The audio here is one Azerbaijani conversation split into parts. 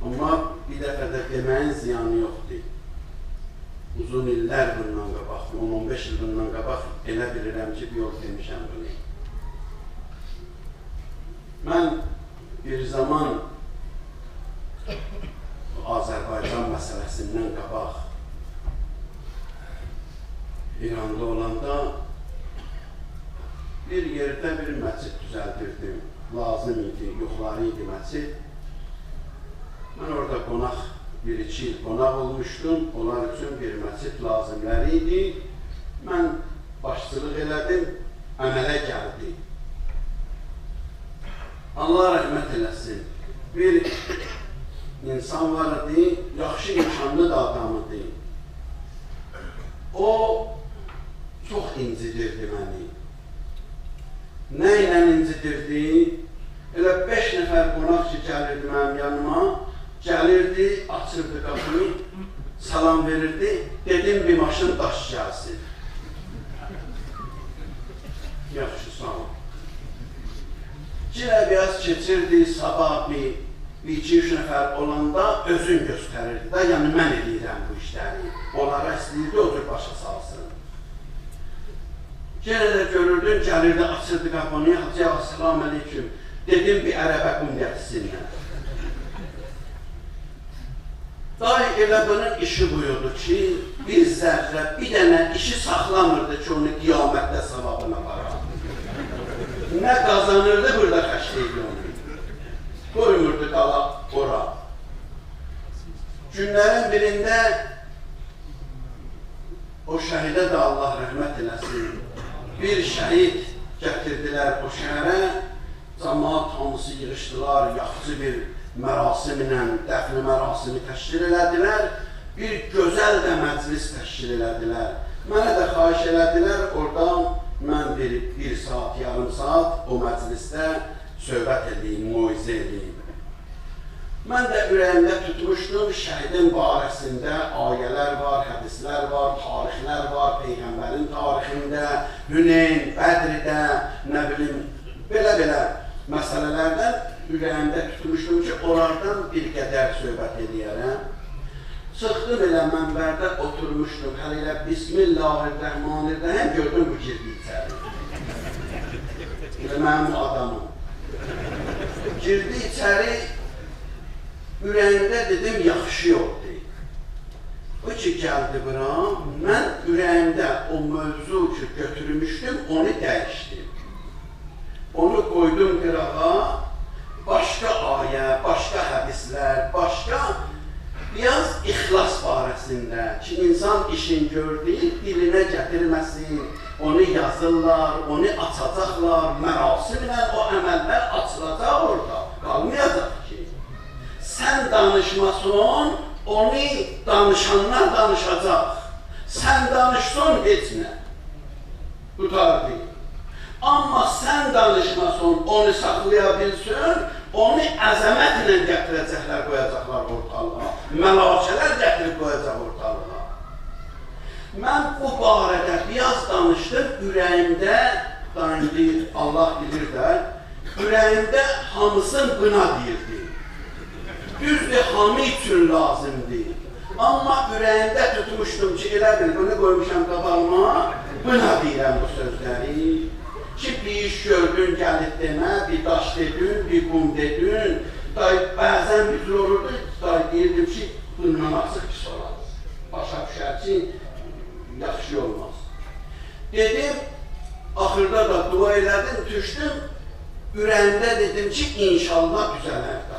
Amma bir dəfə də deməyin ziyanı yoxdur. Uzun illər bundan qabaq, 10-15 il bundan qabaq elə bilirəm ki, bir yol demişəm bunu. Mən bir zaman Azərbaycan məsələsindən qabaq İranda olanda bir yerdə bir məscid düzəldirdim. Lazım idi, yoxları idi məscid. Mən orada qonaq, 1-2 il qonaq olmuşdum. Onlar üçün bir məscid lazımları idi. Mən başçılıq elədim, əmələ gəldi. Allah rəhmət eləsin. Bir insan var idi, yaxşı imkanlı da adam idi. O çox incidirdi məni. Nə ilə incidirdi? Elə 5 nəfər qonaq ki, gəlirdi mənim yanıma, gəlirdi, açırdı qapını, salam verirdi, dedim bir maşın daş gəlsin. Yaxşı, sağ ol. Cirə biraz keçirdi, sabah bir 2-3 nəfər olanda özün göstərirdi da, yəni mən edirəm bu işləri. Onlara istəyirdi, otur başa salsın. Yenə də görürdün, gəlirdi, açırdı qapını, Hacı ağa, salam aleyküm. Dedim, bir ərəbə qum gətirsinlər. Dahi elə bunun işi buyurdu ki, bir zərrə, bir dənə işi saxlamırdı ki, onu qiyamətdə savabına varar. Nə qazanırdı, burada xəşliydi onu. Qoymurdu qala ora. Günlərin birində o şəhidə də Allah rəhmət eləsin. Bir şəhid gətirdilər o şəhərə, cəmaat hamısı yığışdılar, yaxşı bir mərasimlə, dəfni mərasimi təşkil elədilər, bir gözəl də məclis təşkil elədilər. Mənə də xahiş elədilər, oradan mən bir saat, yarım saat o məclisdə söhbət edeyim, moizə edeyim. Mən də ürəyimdə tutmuşdum, şəhidin barəsində ayələr var, hədislər var, tarixlər var, Peyğəmbərin tarixində, Hüneyn, Bədridə, nə bilim, belə-belə məsələlərdən ürəyimdə tutmuşdum ki, onlardan bir qədər söhbət edəyərəm. Çıxdım elə mənbərdə oturmuşdum, hələ elə Bismillahirrahmanirrahim gördüm bu girdi içəri. Elə mənim adamım. Girdi içəri, ürəyimdə dedim, yaxşı yoldu. O ki, gəldi bura, mən ürəyimdə o mövzu ki, götürmüşdüm, onu dəyişdim. Onu qoydum qırağa, başqa ayə, başqa hədislər, başqa biraz ixlas barəsində ki, insan işin gördüyü dilinə gətirməsin, onu yazırlar, onu açacaqlar, mərasimlə o əməllər açılacaq orada, qalmayacaq ki. Sən danışmasın, onu danışanlar danışacaq. Sən danışsın, heç nə. Qutardı. Amma sən danışmasın, onu saxlaya bilsin, onu əzəmətlə gətirəcəklər, qoyacaqlar ortalığa. Məlakələr gətirib qoyacaq ortalığa. Mən bu barədə biraz danışdım, ürəyimdə, Allah bilir də, ürəyimdə hamısın buna deyirdi. Düzdür, hamı üçün lazımdır. Amma ürəyimdə tutmuşdum ki, elə bil, bunu qoymuşam qabağıma, buna deyirəm bu sözləri. Ki, bir iş gördün, gəlib demə, bir daş dedin, bir qum dedin. Bəzən bir tür olurdu, deyirdim ki, bundan açıq pis olar. Başa düşər ki, yaxşı olmaz. Dedim, axırda da dua elədim, düşdüm, ürəyimdə dedim ki, inşallah düzələr də.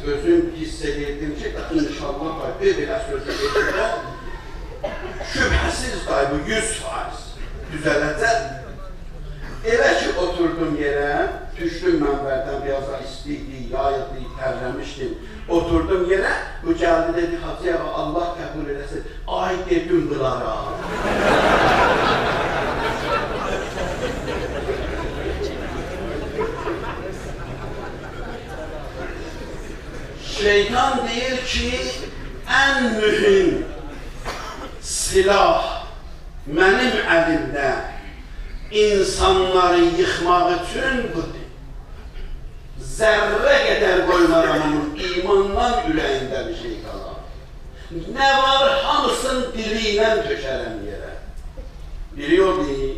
Özüm hiss edirdim ki, inşallah belə sözü edirəm, şübhəsiz bu 100% düzələcək. Elə ki, oturdum yerə, düşdüm mənbərdən, biraz da istiydi, yayıldı, tərləmişdim. Oturdum yerə, bu gəldi, dedi, Hacı ağa, Allah qəbul eləsin, ay dedim bunlara. Şeytan deyir ki, ən mühüm silah mənim əlimdə insanları yıxmaq üçün budur. Zərrə qədər qoymaram onun imandan ürəyində bir şey qalar. Nə var, hamısın dili ilə tökərəm yerə. Biri o deyil.